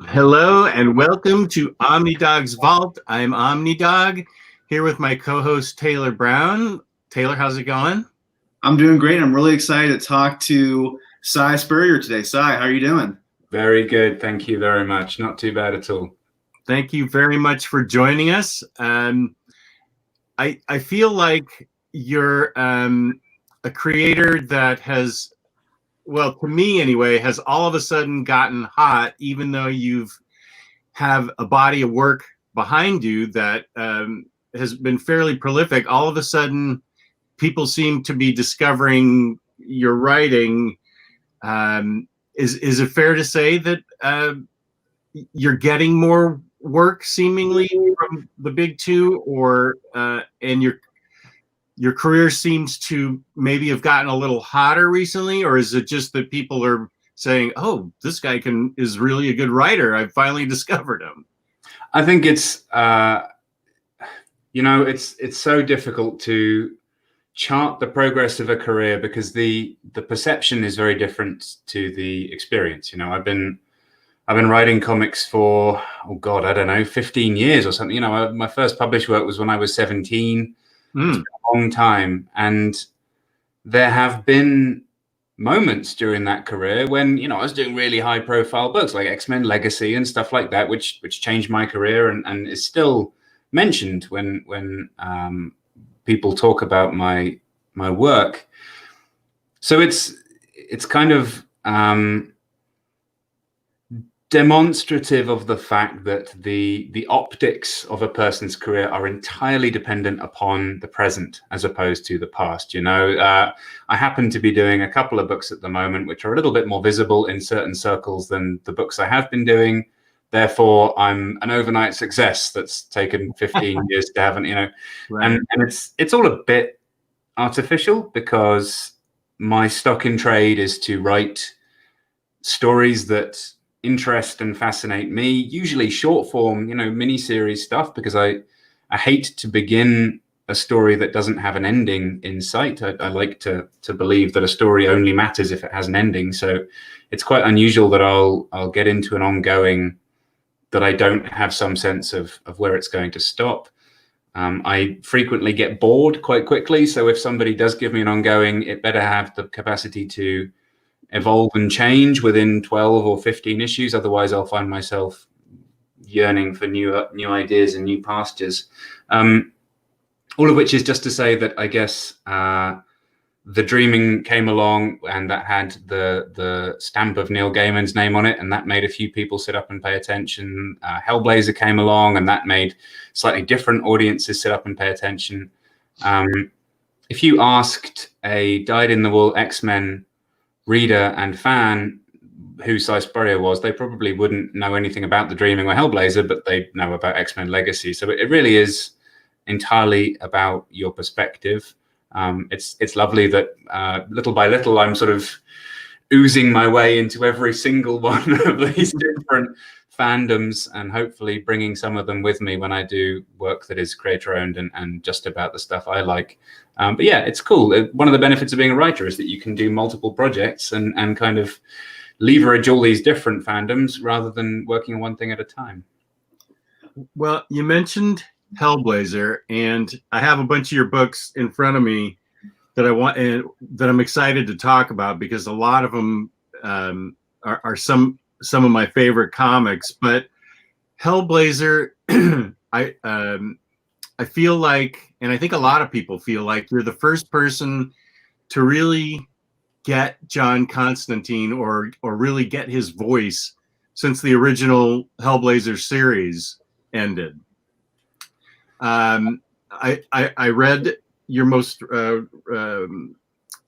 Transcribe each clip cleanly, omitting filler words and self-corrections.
Hello and welcome to OmniDog's Vault. I'm OmniDog here with my co-host Taylor Brown. Taylor, how's it going? I'm doing great. I'm really excited to talk to Si Spurrier today. Si, how are you doing? Very good. Thank you very much. Not too bad at all. Thank you very much for joining us. I feel like you're a creator that has, well, to me anyway, has all of a sudden gotten hot, even though you've have a body of work behind you that has been fairly prolific. All of a sudden, people seem to be discovering your writing. Is it fair to say that you're getting more work seemingly from the big two, or and your career seems to maybe have gotten a little hotter recently, or is it just that people are saying, "Oh, this guy is really a good writer. I finally discovered him"? I think it's it's so difficult to chart the progress of a career because the perception is very different to the experience. I've been writing comics for, oh God, I don't know, 15 years or something. My first published work was when I was 17. It's been a long time. And there have been moments during that career when, I was doing really high profile books like X-Men Legacy and stuff like that, which changed my career and is still mentioned when people talk about my work. So it's kind of demonstrative of the fact that the optics of a person's career are entirely dependent upon the present as opposed to the past. I happen to be doing a couple of books at the moment which are a little bit more visible in certain circles than the books I have been doing. Therefore, I'm an overnight success that's taken 15 years to haven't, right. And it's all a bit artificial because my stock in trade is to write stories that interest and fascinate me, usually short form, mini-series stuff, because I hate to begin a story that doesn't have an ending in sight. I like to believe that a story only matters if it has an ending. So it's quite unusual that I'll get into an ongoing that I don't have some sense of where it's going to stop. I frequently get bored quite quickly. So if somebody does give me an ongoing, it better have the capacity to evolve and change within 12 or 15 issues. Otherwise, I'll find myself yearning for new ideas and new pastures. All of which is just to say that I guess The Dreaming came along, and that had the stamp of Neil Gaiman's name on it, and that made a few people sit up and pay attention. Hellblazer came along, and that made slightly different audiences sit up and pay attention. If you asked a dyed-in-the-wool X-Men reader and fan who Si Spurrier was, they probably wouldn't know anything about The Dreaming or Hellblazer, but they know about X-Men Legacy. So it really is entirely about your perspective. It's lovely that little by little I'm sort of oozing my way into every single one of these different fandoms, and hopefully bringing some of them with me when I do work that is creator owned and just about the stuff I like. But yeah, it's cool. One of the benefits of being a writer is that you can do multiple projects and kind of leverage all these different fandoms rather than working on one thing at a time. Well, you mentioned Hellblazer, and I have a bunch of your books in front of me that I want and that I'm excited to talk about, because a lot of them are some of my favorite comics. But Hellblazer, I feel like, and I think a lot of people feel like, you're the first person to really get John Constantine or really get his voice since the original Hellblazer series ended. I read your most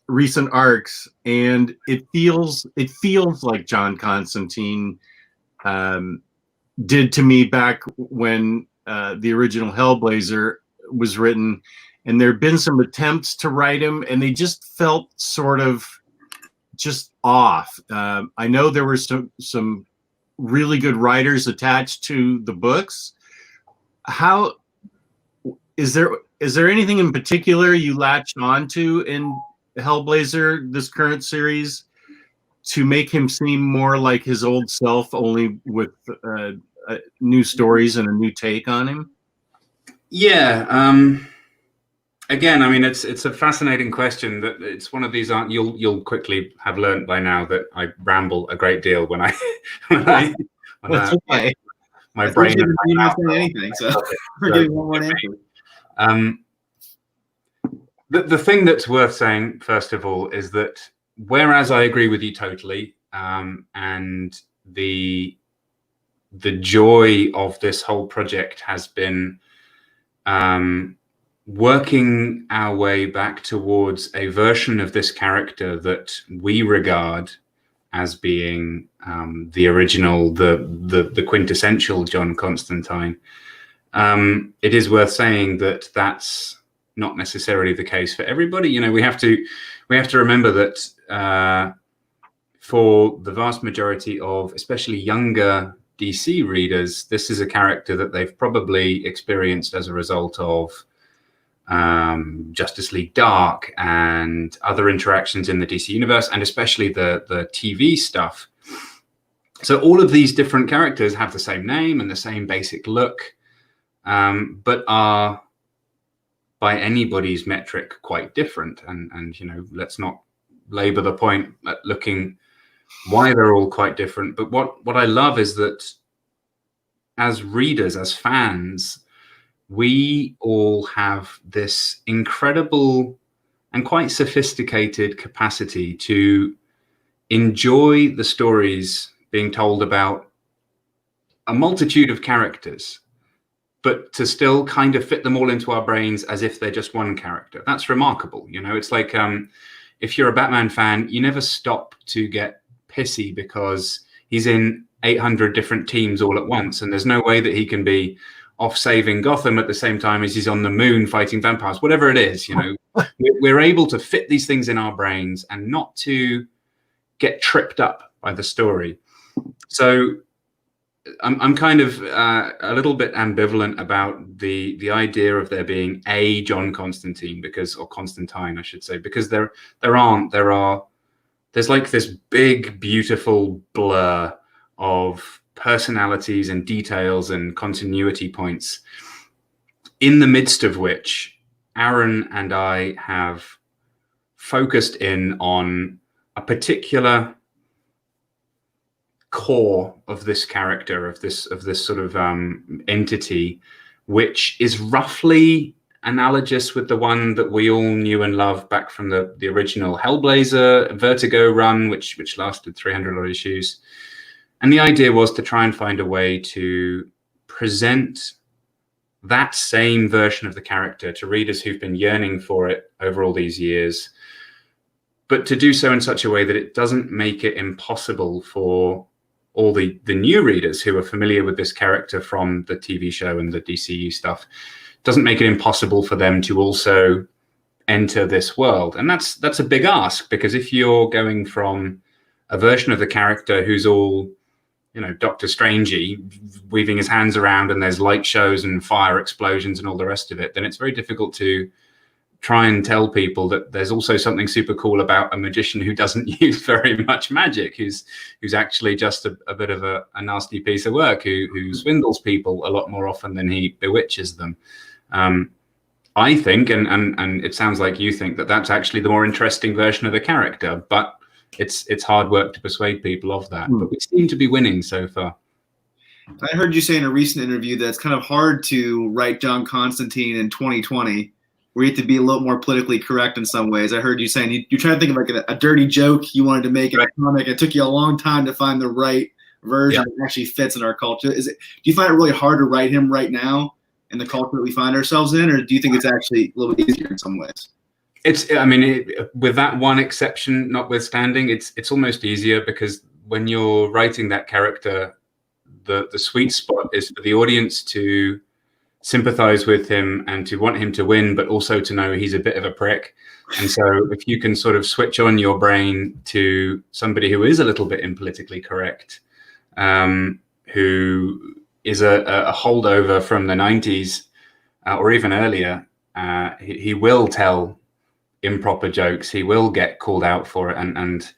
recent arcs, and it feels like John Constantine did to me back when the original Hellblazer was written, and there had been some attempts to write him, and they just felt sort of just off. I know there were some really good writers attached to the books. How is there anything in particular you latched onto in Hellblazer, this current series, to make him seem more like his old self, only with new stories and a new take on him? Yeah. Again, I mean, it's a fascinating question. That it's one of these. You'll quickly have learned by now that I ramble a great deal when I when That's okay. my brain. You're not saying anything, so we're getting one more answer. The thing that's worth saying, first of all, is that whereas I agree with you totally, and the joy of this whole project has been working our way back towards a version of this character that we regard as being the original, the quintessential John Constantine. It is worth saying that that's not necessarily the case for everybody. You know, we have to remember that for the vast majority of especially younger DC readers, this is a character that they've probably experienced as a result of Justice League Dark and other interactions in the DC universe, and especially the TV stuff. So all of these different characters have the same name and the same basic look, but are, by anybody's metric, quite different. And you know, let's not labor the point at looking why they're all quite different. But what I love is that as readers, as fans, we all have this incredible and quite sophisticated capacity to enjoy the stories being told about a multitude of characters, but to still kind of fit them all into our brains as if they're just one character. That's remarkable. You know, it's like if you're a Batman fan, you never stop to get pissy because he's in 800 different teams all at once, and there's no way that he can be off saving Gotham at the same time as he's on the moon fighting vampires. Whatever it is, you know, we're able to fit these things in our brains and not to get tripped up by the story. So I'm kind of a little bit ambivalent about the idea of there being a John Constantine, or Constantine, I should say, because there's like this big, beautiful blur of personalities and details and continuity points, in the midst of which Aaron and I have focused in on a particular core of this character, of this sort of entity, which is roughly analogous with the one that we all knew and loved back from the original Hellblazer Vertigo run, which lasted 300 odd issues. And the idea was to try and find a way to present that same version of the character to readers who've been yearning for it over all these years, but to do so in such a way that it doesn't make it impossible for all the new readers who are familiar with this character from the TV show and the DCU stuff, doesn't make it impossible for them to also enter this world. And that's a big ask, because if you're going from a version of the character who's all, you know, Doctor Strangey, weaving his hands around and there's light shows and fire explosions and all the rest of it, then it's very difficult to try and tell people that there's also something super cool about a magician who doesn't use very much magic, who's actually just a bit of a nasty piece of work, who swindles people a lot more often than he bewitches them. I think, and it sounds like you think, that that's actually the more interesting version of the character, but it's hard work to persuade people of that. But we seem to be winning so far. I heard you say in a recent interview that it's kind of hard to write John Constantine in 2020, where you have to be a little more politically correct in some ways. I heard you saying you're trying to think of like a dirty joke you wanted to make in a comic. It took you a long time to find the right version that actually fits in our culture. Do you find it really hard to write him right now in the culture that we find ourselves in, or do you think it's actually a little bit easier in some ways? With that one exception notwithstanding, it's almost easier, because when you're writing that character, the sweet spot is for the audience to sympathize with him and to want him to win, but also to know he's a bit of a prick. And so if you can sort of switch on your brain to somebody who is a little bit impolitically correct, who is a holdover from the 90s or even earlier, he will tell improper jokes, he will get called out for it, and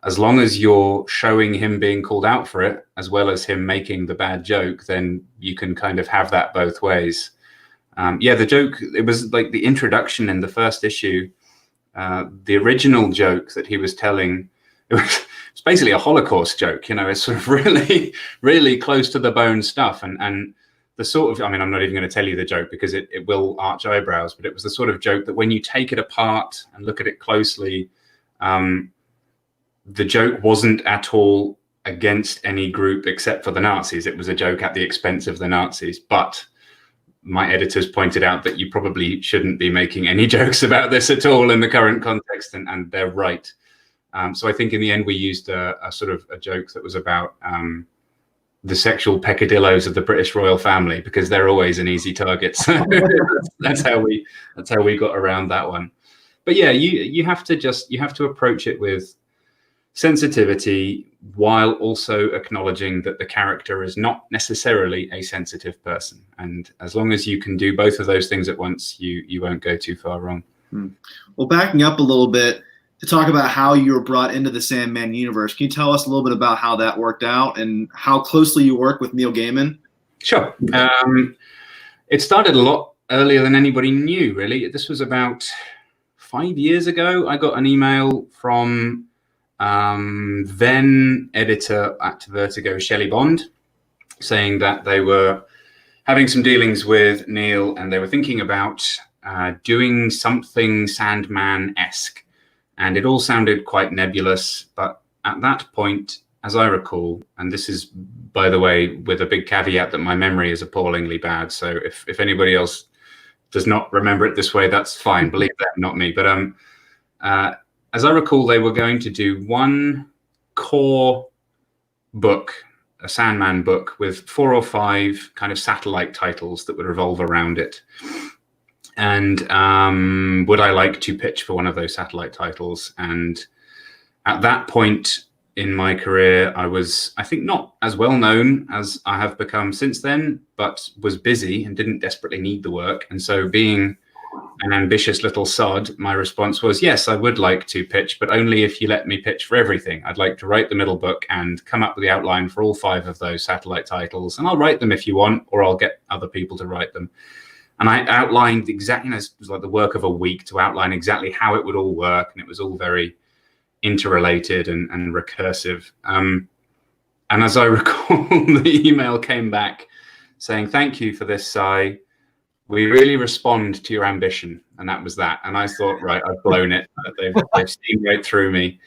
as long as you're showing him being called out for it, as well as him making the bad joke, then you can kind of have that both ways. The joke, it was like the introduction in the first issue, the original joke that he was telling, it's basically a Holocaust joke, it's sort of really, really close to the bone stuff. And the sort of, I'm not even going to tell you the joke because it will arch eyebrows, but it was the sort of joke that when you take it apart and look at it closely, the joke wasn't at all against any group except for the Nazis. It was a joke at the expense of the Nazis. But my editors pointed out that you probably shouldn't be making any jokes about this at all in the current context, and they're right. So I think in the end we used a sort of a joke that was about the sexual peccadillos of the British royal family, because they're always an easy target. So that's how we got around that one. But yeah, you have to approach it with sensitivity while also acknowledging that the character is not necessarily a sensitive person. And as long as you can do both of those things at once, you won't go too far wrong. Well, backing up a little bit to talk about how you were brought into the Sandman universe, can you tell us a little bit about how that worked out and how closely you work with Neil Gaiman? Sure. It started a lot earlier than anybody knew, really. This was about 5 years ago. I got an email from then editor at Vertigo, Shelley Bond, saying that they were having some dealings with Neil and they were thinking about doing something Sandman-esque. And it all sounded quite nebulous. But at that point, as I recall, and this is, by the way, with a big caveat that my memory is appallingly bad. So if anybody else does not remember it this way, that's fine. Believe that, not me. But as I recall, they were going to do one core book, a Sandman book, with 4 or 5 kind of satellite titles that would revolve around it. And would I like to pitch for one of those satellite titles? And at that point in my career, I was, I think, not as well known as I have become since then, but was busy and didn't desperately need the work. And so being an ambitious little sod, my response was, yes, I would like to pitch, but only if you let me pitch for everything. I'd like to write the middle book and come up with the outline for all 5 of those satellite titles. And I'll write them if you want, or I'll get other people to write them. And I outlined exactly, it was like the work of a week to outline exactly how it would all work. And it was all very interrelated and recursive. And as I recall, the email came back saying, thank you for this, Si. We really respond to your ambition. And that was that. And I thought, right, I've blown it. They've seen right through me.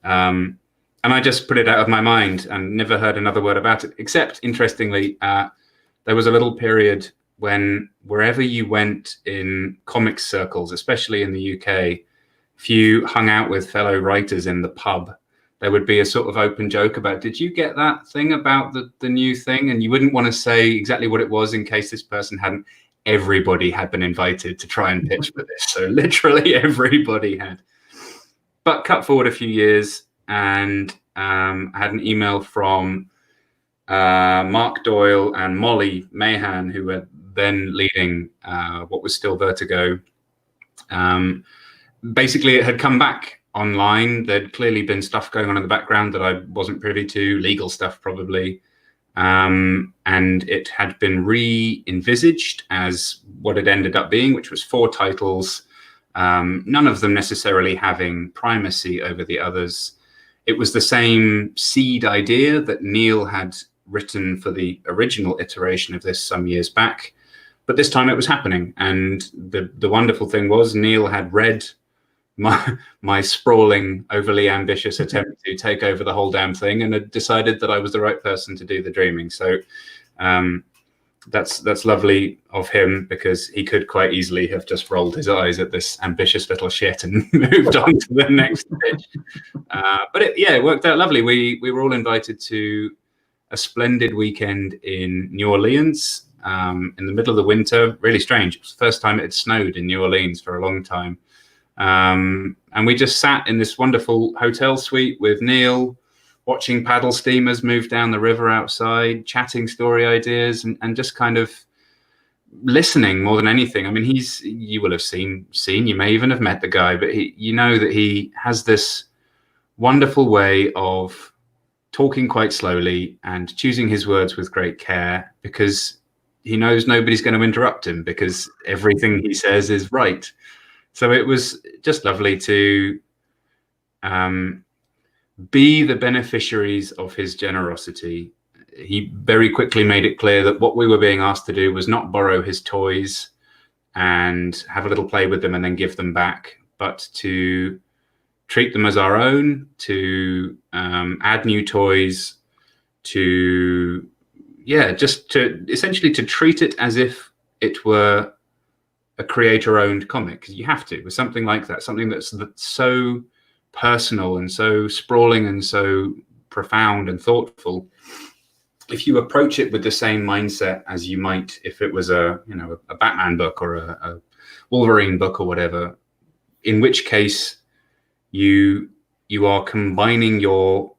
And I just put it out of my mind and never heard another word about it, except, interestingly, there was a little period when wherever you went in comics circles, especially in the UK, if you hung out with fellow writers in the pub, there would be a sort of open joke about, did you get that thing about the new thing? And you wouldn't want to say exactly what it was in case this person hadn't. Everybody had been invited to try and pitch for this. So literally everybody had. But cut forward a few years, and I had an email from Mark Doyle and Molly Mahan, who were then leading what was still Vertigo. Basically, it had come back online. There'd clearly been stuff going on in the background that I wasn't privy to, legal stuff probably. And it had been re-envisaged as what it ended up being, which was 4 titles, none of them necessarily having primacy over the others. It was the same seed idea that Neil had written for the original iteration of this some years back, but this time it was happening. And the wonderful thing was Neil had read my sprawling, overly ambitious attempt to take over the whole damn thing, and had decided that I was the right person to do the dreaming. So that's lovely of him, because he could quite easily have just rolled his eyes at this ambitious little shit and moved on to the next pitch. But it worked out lovely. We were all invited to a splendid weekend in New Orleans in the middle of the winter. Really strange. It was the first time it had snowed in New Orleans for a long time. And we just sat in this wonderful hotel suite with Neil, watching paddle steamers move down the river outside, chatting story ideas, and just kind of listening more than anything. I mean, you will have seen, you may even have met the guy, but you know that he has this wonderful way of talking quite slowly and choosing his words with great care, because he knows nobody's going to interrupt him because everything he says is right. So it was just lovely to be the beneficiaries of his generosity. He very quickly made it clear that what we were being asked to do was not borrow his toys and have a little play with them and then give them back, but to treat them as our own, to add new toys, to just to essentially to treat it as if it were a creator-owned comic, because you have to with something like that, something that's so personal and so sprawling and so profound and thoughtful. If you approach it with the same mindset as you might if it was a Batman book or a Wolverine book or whatever, in which case you are combining your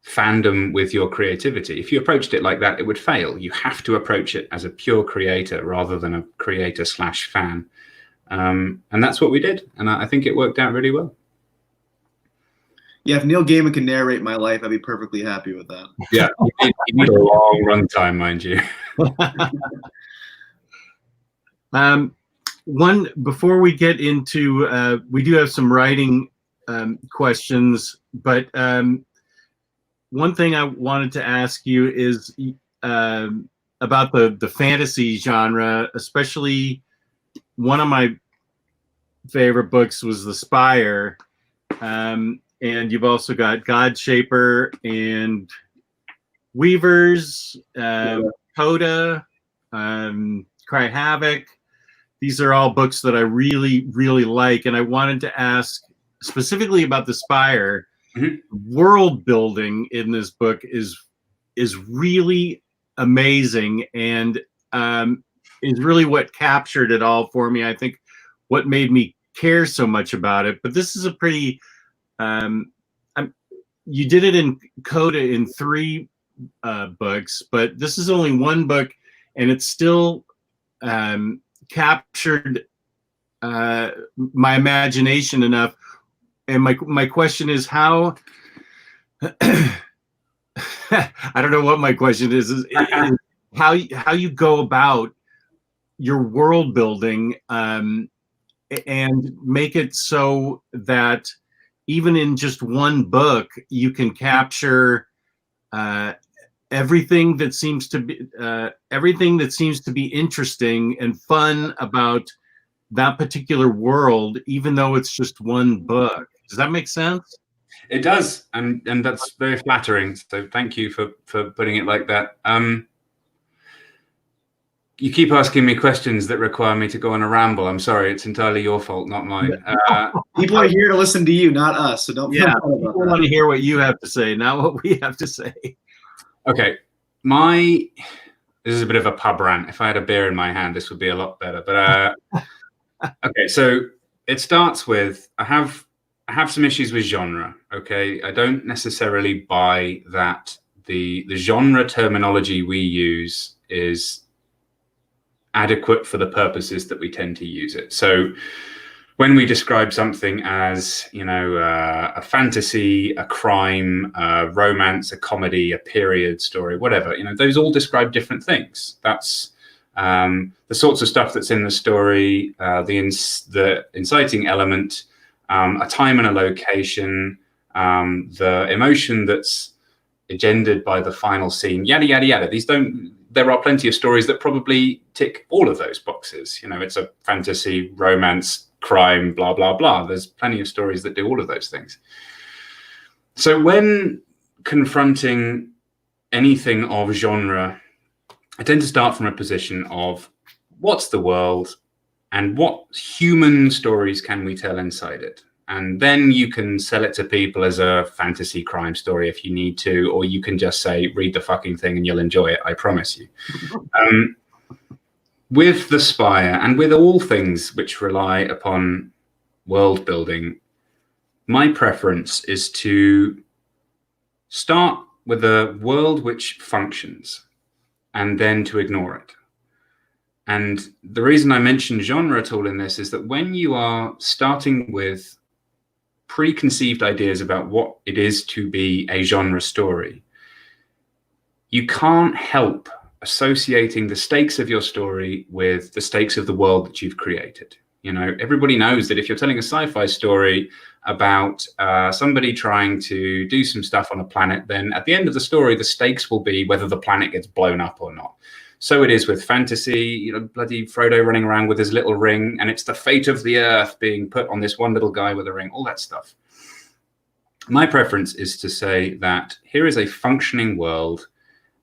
fandom with your creativity. If you approached it like that, it would fail. You have to approach it as a pure creator rather than a creator/fan. And that's what we did. And I think it worked out really well. Yeah, if Neil Gaiman can narrate my life, I'd be perfectly happy with that. Yeah, you need a long runtime, mind you. Before we get into, we do have some writing questions, but one thing I wanted to ask you is about the fantasy genre, especially one of my favorite books was The Spire. And you've also got Godshaper and Weavers, Coda, Cry Havoc. These are all books that I really, really like. And I wanted to ask specifically about The Spire. Mm-hmm. World building in this book is really amazing, and is really what captured it all for me. I think what made me care so much about it. But this is a pretty you did it in Coda in 3 books, but this is only 1 book, and it's still captured my imagination enough. And my question is how I don't know what my question is how you go about your world building and make it so that even in just 1 book, you can capture everything that seems to be interesting and fun about that particular world, even though it's just 1 book. Does that make sense? It does, and that's very flattering. So thank you for putting it like that. You keep asking me questions that require me to go on a ramble. I'm sorry, it's entirely your fault, not mine. People are here to listen to you, not us. So don't. Yeah, people want to hear what you have to say, not what we have to say. Okay, this is a bit of a pub rant. If I had a beer in my hand, this would be a lot better. But okay, so it starts with I have some issues with genre. Okay, I don't necessarily buy that the genre terminology we use is adequate for the purposes that we tend to use it. So when we describe something as, a fantasy, a crime, a romance, a comedy, a period story, whatever, those all describe different things. That's the sorts of stuff that's in the story, the inciting element, a time and a location, the emotion that's engendered by the final scene, yada, yada, yada. There are plenty of stories that probably tick all of those boxes. It's a fantasy, romance, crime, blah, blah, blah. There's plenty of stories that do all of those things. So when confronting anything of genre, I tend to start from a position of what's the world and what human stories can we tell inside it? And then you can sell it to people as a fantasy crime story if you need to, or you can just say, read the fucking thing and you'll enjoy it, I promise you. With The Spire and with all things which rely upon world building, my preference is to start with a world which functions and then to ignore it. And the reason I mention genre at all in this is that when you are starting with preconceived ideas about what it is to be a genre story, you can't help associating the stakes of your story with the stakes of the world that you've created. You know, everybody knows that if you're telling a sci-fi story about somebody trying to do some stuff on a planet, then at the end of the story, the stakes will be whether the planet gets blown up or not. So it is with fantasy, you know, bloody Frodo running around with his little ring, and it's the fate of the earth being put on this one little guy with a ring, all that stuff. My preference is to say that here is a functioning world,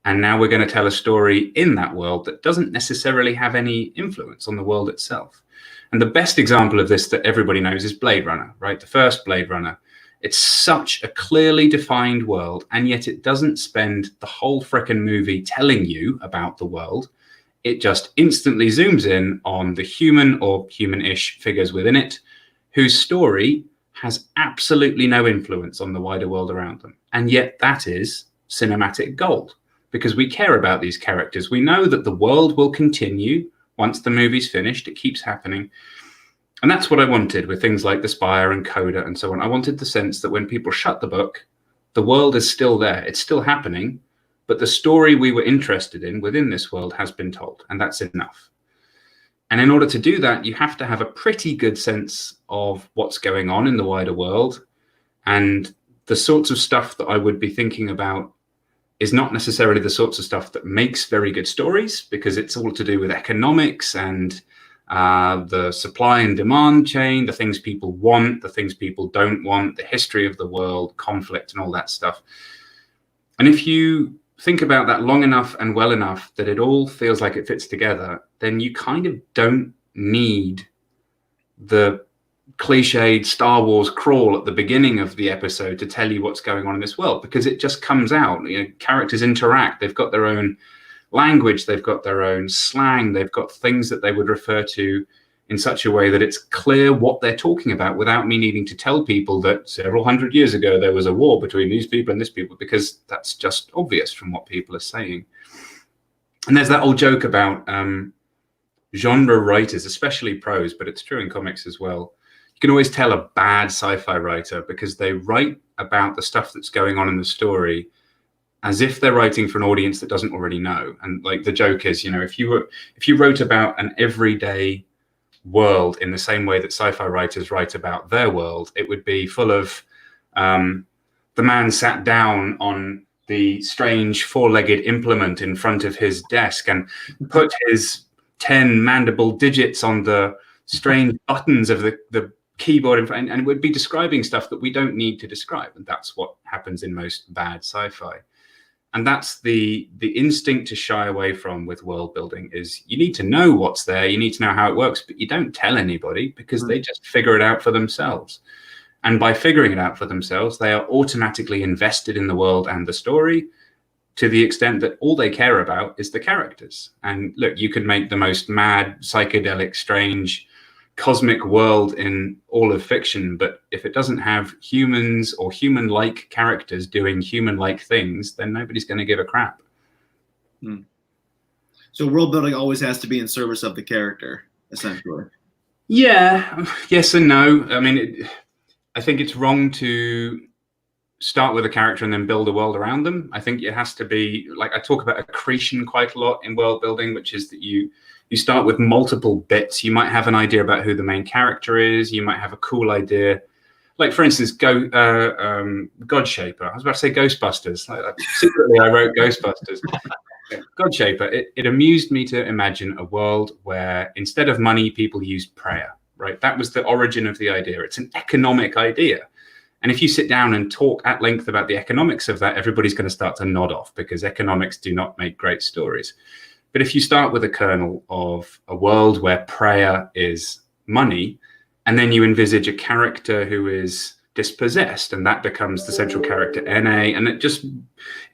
and now we're going to tell a story in that world that doesn't necessarily have any influence on the world itself. And the best example of this that everybody knows is Blade Runner, right? The first Blade Runner. It's such a clearly defined world, and yet it doesn't spend the whole frickin' movie telling you about the world. It just instantly zooms in on the human or human-ish figures within it, whose story has absolutely no influence on the wider world around them. And yet that is cinematic gold, because we care about these characters. We know that the world will continue once the movie's finished. It keeps happening. And that's what I wanted with things like The Spire and Coda and so on. I wanted the sense that when people shut the book, the world is still there. It's still happening, but the story we were interested in within this world has been told, and that's enough. And in order to do that, you have to have a pretty good sense of what's going on in the wider world. And the sorts of stuff that I would be thinking about is not necessarily the sorts of stuff that makes very good stories, because it's all to do with economics and the supply and demand chain, the things people want, the things people don't want, the history of the world, conflict, and all that stuff. And if you think about that long enough and well enough that it all feels like it fits together, then you kind of don't need the cliched Star Wars crawl at the beginning of the episode to tell you what's going on in this world, because it just comes out. You know, characters interact. They've got their own language, they've got their own slang, they've got things that they would refer to in such a way that it's clear what they're talking about without me needing to tell people that several hundred years ago there was a war between these people and this people, because that's just obvious from what people are saying. And there's that old joke about genre writers, especially prose, but it's true in comics as well. You can always tell a bad sci-fi writer because they write about the stuff that's going on in the story as if they're writing for an audience that doesn't already know. And like the joke is, you know, if you wrote about an everyday world in the same way that sci-fi writers write about their world, it would be full of the man sat down on the strange four-legged implement in front of his desk and put his 10 mandible digits on the strange buttons of the keyboard in front, and it would be describing stuff that we don't need to describe. And that's what happens in most bad sci-fi. And that's the instinct to shy away from with world building, is you need to know what's there, you need to know how it works, but you don't tell anybody, because they just figure it out for themselves. And by figuring it out for themselves, they are automatically invested in the world and the story, to the extent that all they care about is the characters. And look, you could make the most mad, psychedelic, strange, cosmic world in all of fiction, but if it doesn't have humans or human-like characters doing human-like things, then nobody's going to give a crap. So world building always has to be in service of the character, essentially. Yeah, yes and no. I mean, I think it's wrong to start with a character and then build a world around them. I think it has to be, like, I talk about accretion quite a lot in world building, which is that you start with multiple bits. You might have an idea about who the main character is. You might have a cool idea. Like, for instance, Godshaper. I was about to say Ghostbusters. Secretly, I wrote Ghostbusters. Godshaper, it amused me to imagine a world where instead of money, people used prayer, right? That was the origin of the idea. It's an economic idea. And if you sit down and talk at length about the economics of that, everybody's going to start to nod off, because economics do not make great stories. But if you start with a kernel of a world where prayer is money, and then you envisage a character who is dispossessed, and that becomes the central character, NA, and it just,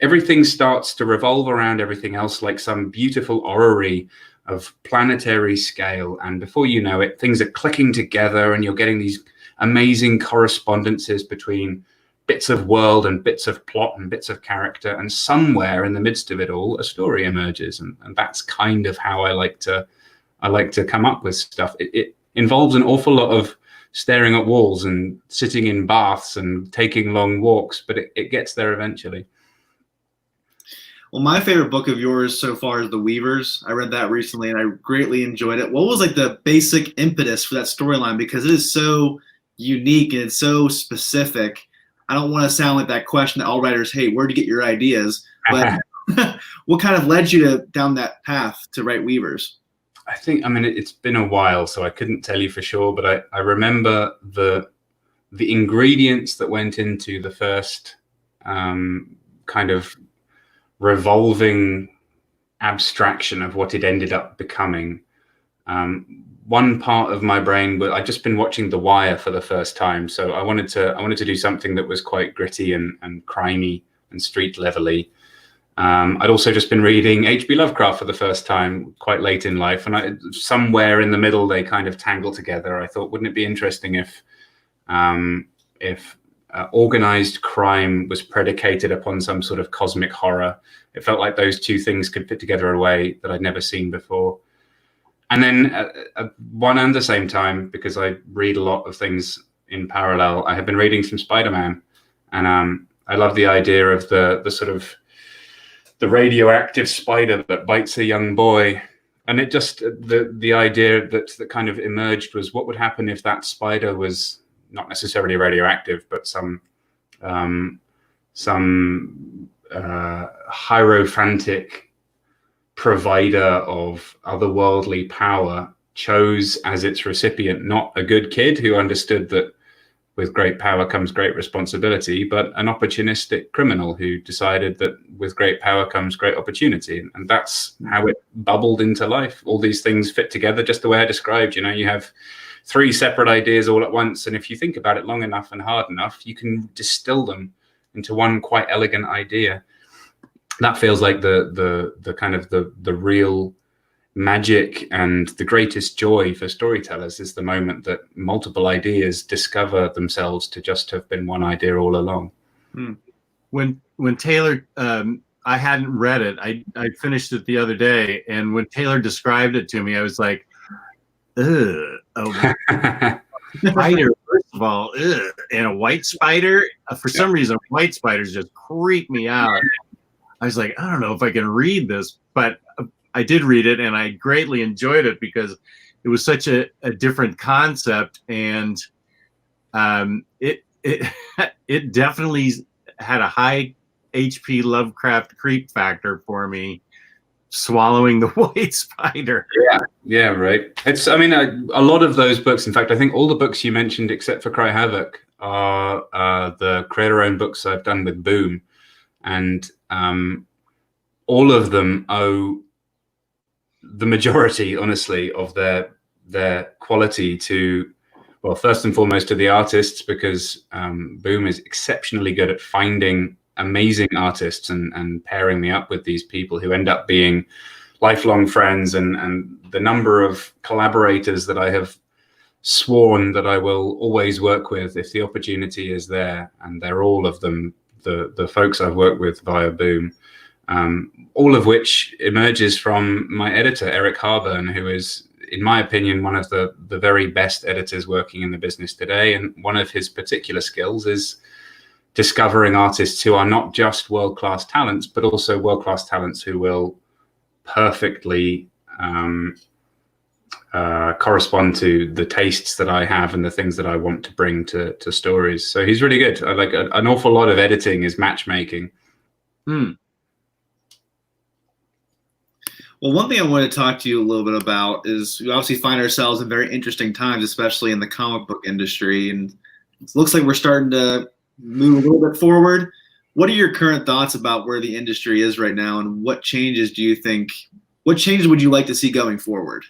everything starts to revolve around everything else like some beautiful orrery of planetary scale. And before you know it, things are clicking together, and you're getting these amazing correspondences between bits of world and bits of plot and bits of character, and somewhere in the midst of it all, a story emerges. And that's kind of how I like to come up with stuff. It involves an awful lot of staring at walls and sitting in baths and taking long walks, but it gets there eventually. Well, my favorite book of yours so far is The Weavers. I read that recently and I greatly enjoyed it. What was like the basic impetus for that storyline? Because it is so unique and it's so specific. I don't want to sound like that question that all writers hate, where'd you get your ideas? But what kind of led you down that path to write Weavers? I think, I mean, it's been a while, so I couldn't tell you for sure, but I remember the ingredients that went into the first kind of revolving abstraction of what it ended up becoming. One part of my brain, but I'd just been watching The Wire for the first time, so I wanted to do something that was quite gritty and crimey and street levelly. I'd also just been reading H.P. Lovecraft for the first time quite late in life, and somewhere in the middle they kind of tangle together. I thought, wouldn't it be interesting if organized crime was predicated upon some sort of cosmic horror? It felt like those two things could fit together in a way that I'd never seen before. And then at one and the same time, because I read a lot of things in parallel, I have been reading some Spider-Man, and I love the idea of the sort of the radioactive spider that bites a young boy. And it just, the idea that kind of emerged was, what would happen if that spider was not necessarily radioactive, but some hierophantic provider of otherworldly power chose as its recipient not a good kid who understood that with great power comes great responsibility, but an opportunistic criminal who decided that with great power comes great opportunity. And that's how it bubbled into life. All these things fit together just the way I described. You know, you have three separate ideas all at once, and if you think about it long enough and hard enough, you can distill them into one quite elegant idea. That feels like the kind of the real magic and the greatest joy for storytellers, is the moment that multiple ideas discover themselves to just have been one idea all along. When Taylor, I hadn't read it. I finished it the other day, and when Taylor described it to me, I was like, ugh, a spider, first of all, ugh, and a white spider. For some reason, white spiders just creep me out. I was like, I don't know if I can read this, but I did read it, and I greatly enjoyed it because it was such a different concept, and it definitely had a high H.P. Lovecraft creep factor for me, swallowing the white spider. Yeah, right. It's, I mean, a lot of those books, in fact, I think all the books you mentioned except for Cry Havoc are the creator-owned books I've done with Boom, and all of them owe the majority, honestly, of their quality to, well, first and foremost to the artists, because Boom is exceptionally good at finding amazing artists and pairing me up with these people who end up being lifelong friends, and the number of collaborators that I have sworn that I will always work with if the opportunity is there, and they're all of them the folks I've worked with via Boom. All of which emerges from my editor, Eric Harburn, who is, in my opinion, one of the very best editors working in the business today. And one of his particular skills is discovering artists who are not just world-class talents, but also world-class talents who will perfectly correspond to the tastes that I have and the things that I want to bring to stories. So he's really good. I like an awful lot of editing is matchmaking. Well, one thing I wanted to talk to you a little bit about is we obviously find ourselves in very interesting times, especially in the comic book industry. And it looks like we're starting to move a little bit forward. What are your current thoughts about where the industry is right now, and what changes would you like to see going forward?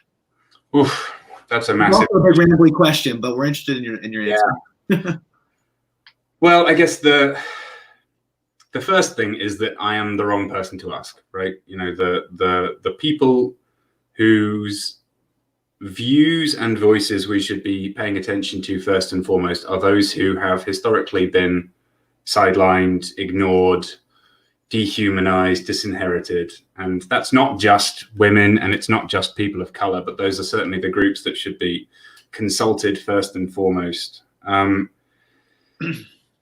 Oof, that's a massive, also a big rambly question, but we're interested in your answer. Well, I guess the first thing is that I am the wrong person to ask, right? You know, the people whose views and voices we should be paying attention to first and foremost are those who have historically been sidelined, ignored, dehumanized, disinherited. And that's not just women, and it's not just people of color, but those are certainly the groups that should be consulted first and foremost.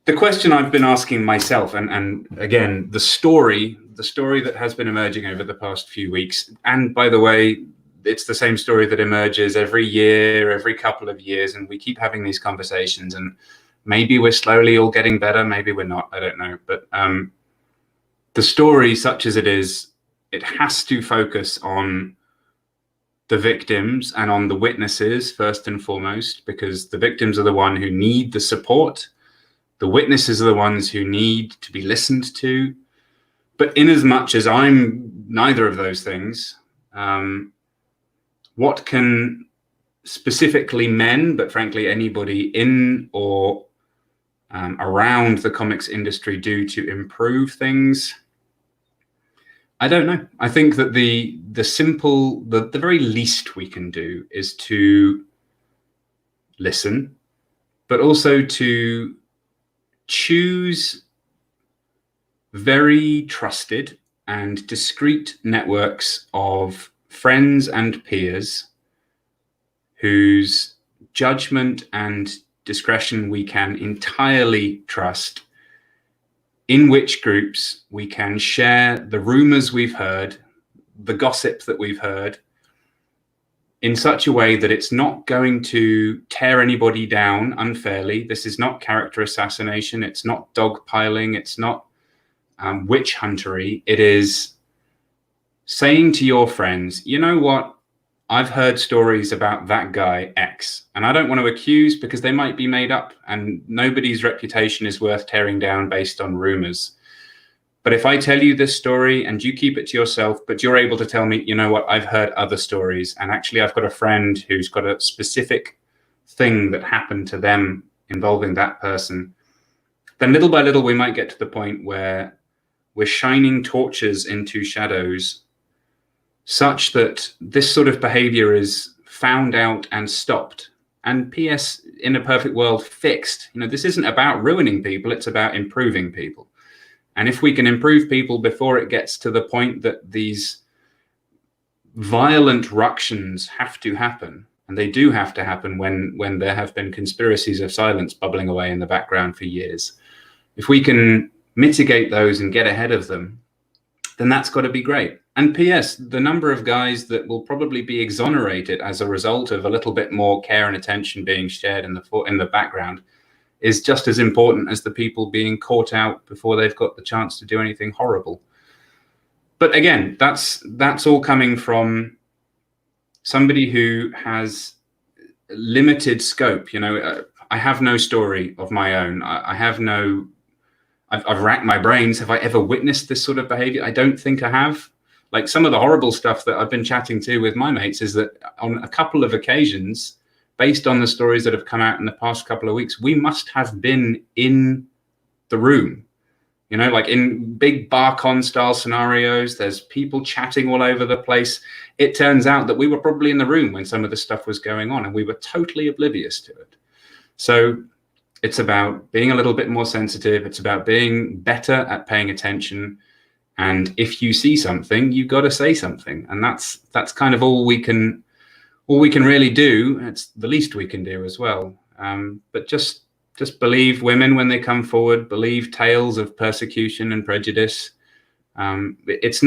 The question I've been asking myself, and again, the story that has been emerging over the past few weeks, and by the way, it's the same story that emerges every year, every couple of years, and we keep having these conversations, and maybe we're slowly all getting better, maybe we're not, I don't know. But the story, such as it is, it has to focus on the victims and on the witnesses first and foremost, because the victims are the one who need the support. The witnesses are the ones who need to be listened to. But in as much as I'm neither of those things, what can specifically men, but frankly anybody in or around the comics industry do to improve things? I don't know. I think that the very least we can do is to listen, but also to choose very trusted and discreet networks of friends and peers whose judgment and discretion we can entirely trust, in which groups we can share the rumors we've heard, the gossip that we've heard, in such a way that it's not going to tear anybody down unfairly. This is not character assassination. It's not dogpiling. It's not witch huntery. It is saying to your friends, you know what? I've heard stories about that guy X, and I don't want to accuse because they might be made up, and nobody's reputation is worth tearing down based on rumors. But if I tell you this story and you keep it to yourself, but you're able to tell me, you know what, I've heard other stories, and actually I've got a friend who's got a specific thing that happened to them involving that person, then little by little we might get to the point where we're shining torches into shadows such that this sort of behavior is found out and stopped. And PS, in a perfect world, fixed. You know, this isn't about ruining people, it's about improving people. And if we can improve people before it gets to the point that these violent ructions have to happen, and they do have to happen when there have been conspiracies of silence bubbling away in the background for years, if we can mitigate those and get ahead of them, then that's got to be great. And PS, the number of guys that will probably be exonerated as a result of a little bit more care and attention being shared in the background is just as important as the people being caught out before they've got the chance to do anything horrible. But again, that's all coming from somebody who has limited scope. You know, I have no story of my own. I've racked my brains. Have I ever witnessed this sort of behavior? I don't think I have. Like, some of the horrible stuff that I've been chatting to with my mates is that on a couple of occasions, based on the stories that have come out in the past couple of weeks, we must have been in the room. You know, like in big bar-con style scenarios, there's people chatting all over the place. It turns out that we were probably in the room when some of this stuff was going on, and we were totally oblivious to it. So it's about being a little bit more sensitive. It's about being better at paying attention. And if you see something, you've got to say something. And that's kind of all we can really do. It's the least we can do as well. But just believe women when they come forward, believe tales of persecution and prejudice. It's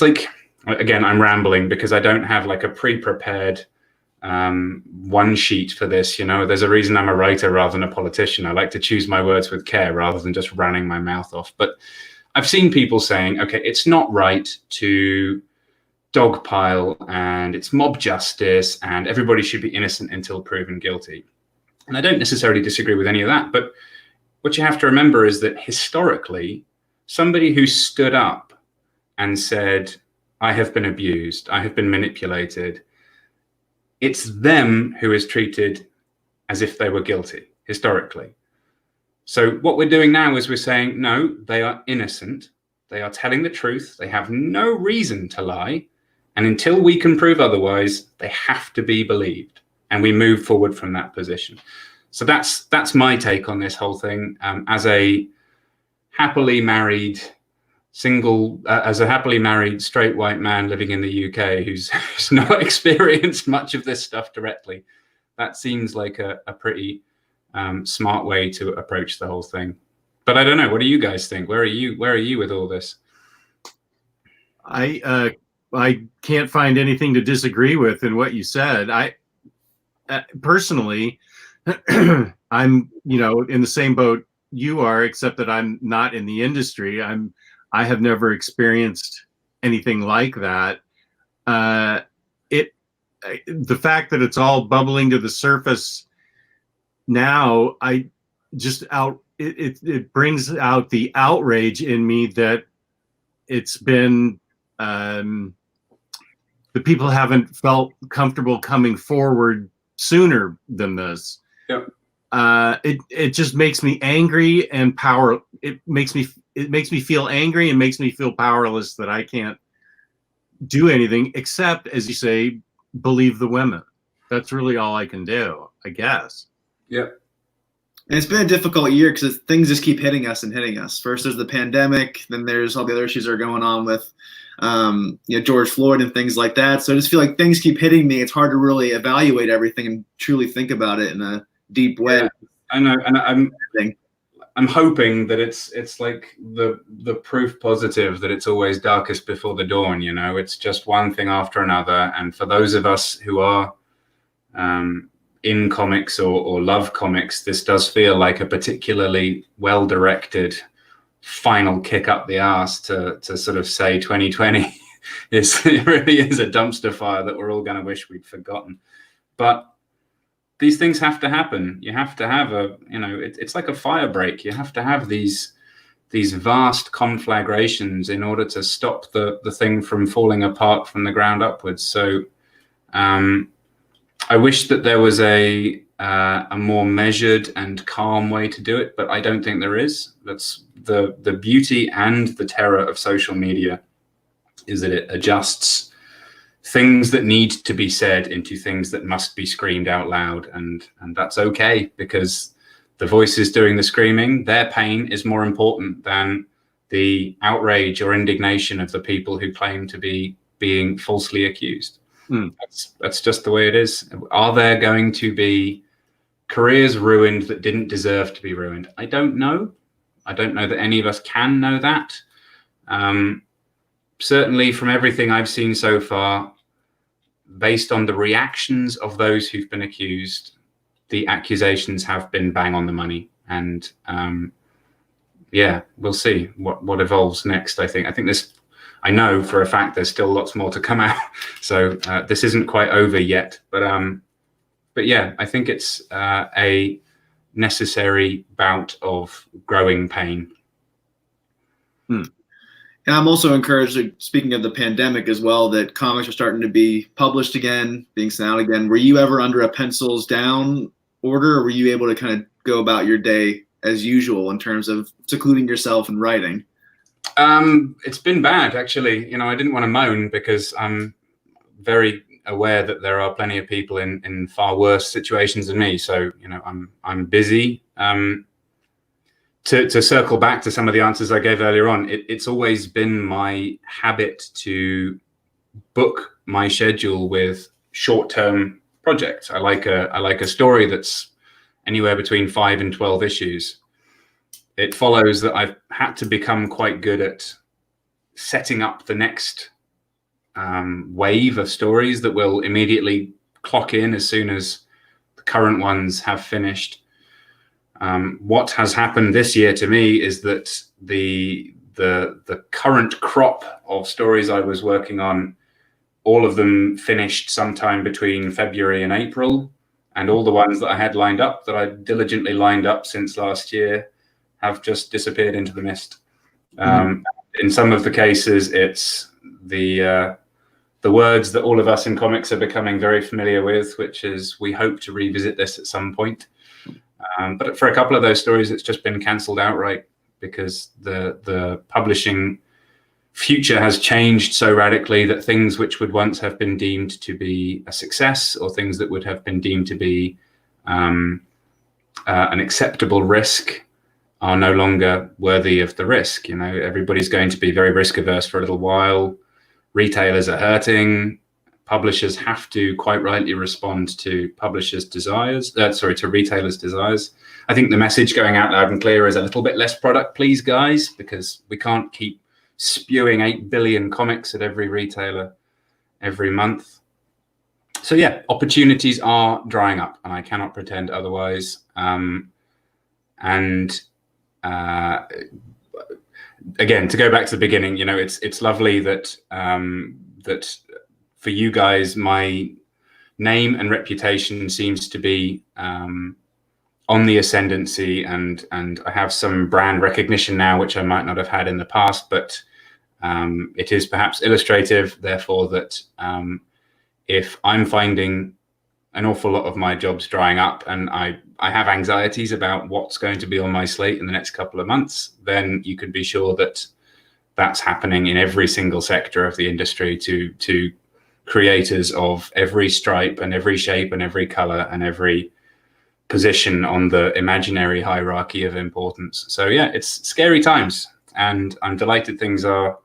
like, again, I'm rambling because I don't have like a pre-prepared one sheet for this. You know, there's a reason I'm a writer rather than a politician. I like to choose my words with care rather than just running my mouth off. But I've seen people saying, okay, it's not right to dogpile and it's mob justice and everybody should be innocent until proven guilty. And I don't necessarily disagree with any of that. But what you have to remember is that historically, somebody who stood up and said, I have been abused, I have been manipulated, it's them who is treated as if they were guilty historically. So what we're doing now is we're saying, no, they are innocent. They are telling the truth. They have no reason to lie. And until we can prove otherwise, they have to be believed. And we move forward from that position. So that's my take on this whole thing. As a happily married straight white man living in the UK who's not experienced much of this stuff directly, That seems like a pretty smart way to approach the whole thing. But I don't know. What do you guys think? Where are you with all this? I can't find anything to disagree with in what you said. I personally, I'm in the same boat you are, except that I'm not in the industry. I have never experienced anything like that. The fact that it's all bubbling to the surface now, it brings out the outrage in me that it's been the people haven't felt comfortable coming forward sooner than this. Yep. It just makes me angry and it makes me feel angry and makes me feel powerless that I can't do anything except, as you say, believe the women. That's really all I can do, I guess. Yep. And it's been a difficult year because things just keep hitting us and hitting us. First, there's the pandemic. Then there's all the other issues that are going on with, George Floyd and things like that. So I just feel like things keep hitting me. It's hard to really evaluate everything and truly think about it in a deep way. Yeah, I know, and I'm hoping that it's like the proof positive that it's always darkest before the dawn. It's just one thing after another. And for those of us who are in comics or love comics, this does feel like a particularly well-directed final kick up the arse to sort of say 2020 it really is a dumpster fire that we're all going to wish we'd forgotten. But these things have to happen. You have to have it's like a fire break. You have to have these vast conflagrations in order to stop the thing from falling apart from the ground upwards. So I wish that there was a more measured and calm way to do it, but I don't think there is. That's the beauty and the terror of social media, is that it adjusts things that need to be said into things that must be screamed out loud, and that's okay, because the voices doing the screaming, their pain is more important than the outrage or indignation of the people who claim to be being falsely accused. That's just the way it is. Are there going to be careers ruined that didn't deserve to be ruined? I don't know. I don't know that any of us can know that. Certainly from everything I've seen so far, based on the reactions of those who've been accused, the accusations have been bang on the money. And we'll see what evolves next. I know for a fact there's still lots more to come out. So this isn't quite over yet. But yeah, I think it's a necessary bout of growing pain. And I'm also encouraged, speaking of the pandemic as well, that comics are starting to be published again, being sent out again. Were you ever under a pencils down order, or were you able to kind of go about your day as usual in terms of secluding yourself and writing? It's been bad, actually. I didn't want to moan because I'm very aware that there are plenty of people in far worse situations than me. So, I'm busy. To circle back to some of the answers I gave earlier on, it's always been my habit to book my schedule with short-term projects. I like a story that's anywhere between 5 and 12 issues. It follows that I've had to become quite good at setting up the next wave of stories that will immediately clock in as soon as the current ones have finished. What has happened this year to me is that the current crop of stories I was working on, all of them finished sometime between February and April, and all the ones that I had lined up, that I diligently lined up since last year, have just disappeared into the mist. In some of the cases, it's the words that all of us in comics are becoming very familiar with, which is, we hope to revisit this at some point. But for a couple of those stories, it's just been cancelled outright because the publishing future has changed so radically that things which would once have been deemed to be a success, or things that would have been deemed to be an acceptable risk, are no longer worthy of the risk. Everybody's going to be very risk averse for a little while. Retailers are hurting. publishers have to quite rightly respond to publishers' desires, to retailers' desires. I think the message going out loud and clear is a little bit less product, please, guys, because we can't keep spewing 8 billion comics at every retailer every month. So yeah, opportunities are drying up, and I cannot pretend otherwise. Again, to go back to the beginning, it's lovely that that for you guys, my name and reputation seems to be on the ascendancy, and I have some brand recognition now, which I might not have had in the past, but it is perhaps illustrative, therefore, that if I'm finding an awful lot of my jobs drying up and I have anxieties about what's going to be on my slate in the next couple of months, then you can be sure that that's happening in every single sector of the industry to creators of every stripe and every shape and every color and every position on the imaginary hierarchy of importance. So yeah, it's scary times, and I'm delighted things are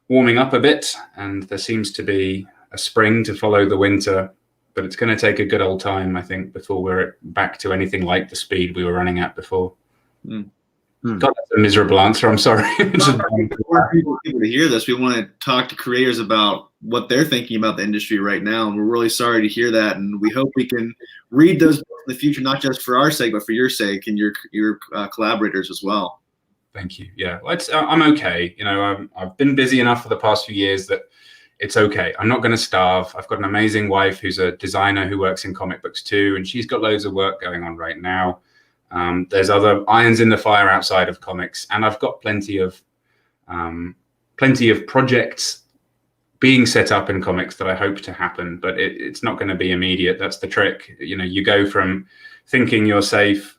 warming up a bit, and there seems to be a spring to follow the winter, but it's going to take a good old time, I think, before we're back to anything like the speed we were running at before. God, that's a miserable answer. I'm sorry. We want people to hear this. We want to talk to creators about what they're thinking about the industry right now, and we're really sorry to hear that. And we hope we can read those books in the future, not just for our sake, but for your sake and your collaborators as well. Thank you. Yeah, well, I'm okay. I've been busy enough for the past few years that it's okay. I'm not going to starve. I've got an amazing wife who's a designer who works in comic books too, and she's got loads of work going on right now. There's other irons in the fire outside of comics, and I've got plenty of projects being set up in comics that I hope to happen, but it's not going to be immediate. That's the trick. You go from thinking you're safe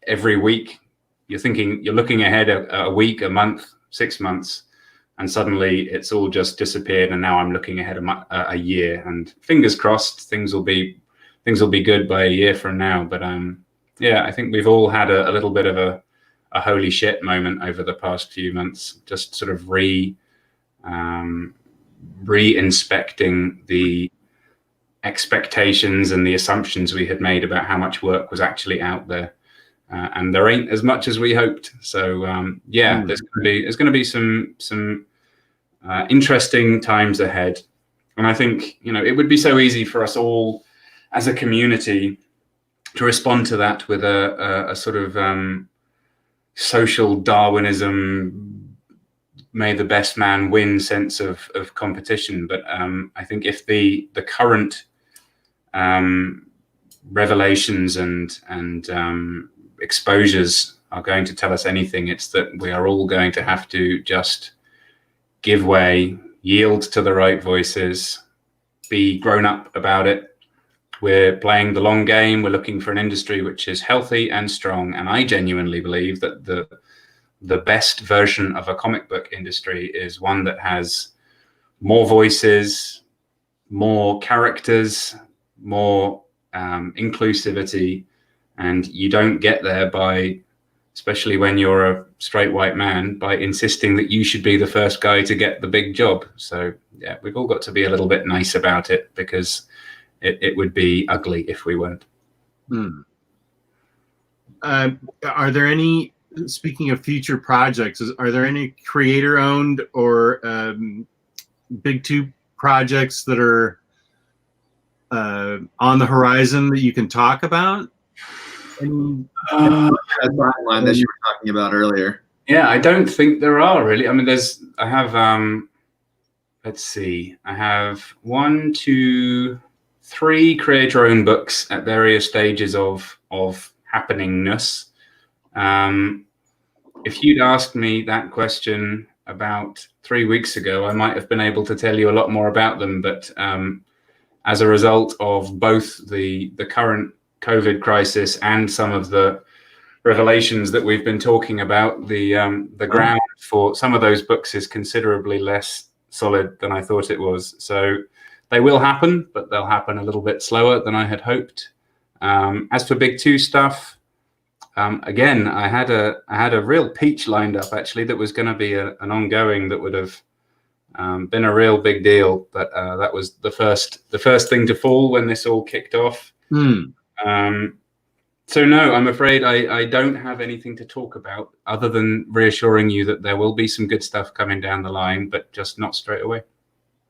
every week, you're looking ahead a week, a month, 6 months, and suddenly it's all just disappeared. And now I'm looking ahead a year, and fingers crossed things will be good by a year from now. But yeah, I think we've all had a little bit of a holy shit moment over the past few months, just sort of re-inspecting the expectations and the assumptions we had made about how much work was actually out there. And there ain't as much as we hoped. So yeah, there's going to be some interesting times ahead. And I think, it would be so easy for us all as a community to respond to that with a sort of social Darwinism, may the best man win sense of competition. But I think if the current revelations and exposures are going to tell us anything, it's that we are all going to have to just give way, yield to the right voices, be grown up about it. We're playing the long game. We're looking for an industry which is healthy and strong. And I genuinely believe that the best version of a comic book industry is one that has more voices, more characters, more inclusivity. And you don't get there by, especially when you're a straight white man, by insisting that you should be the first guy to get the big job. So yeah, we've all got to be a little bit nice about it, because it would be ugly if we weren't. Are there any, speaking of future projects, are there any creator-owned or big two projects that are on the horizon that you can talk about? That timeline that you were talking about earlier. Yeah, I don't think there are really. I mean, I have, let's see, I have 1, 2, 3 creator-owned books at various stages of happeningness. If you'd asked me that question about 3 weeks ago, I might have been able to tell you a lot more about them. But as a result of both the current COVID crisis and some of the revelations that we've been talking about, the ground for some of those books is considerably less solid than I thought it was. So they will happen, but they'll happen a little bit slower than I had hoped. As for big two stuff, again, I had a real peach lined up actually that was going to be an ongoing that would have Been a real big deal, but that was the first thing to fall when this all kicked off. So no, I'm afraid I don't have anything to talk about other than reassuring you that there will be some good stuff coming down the line, but just not straight away.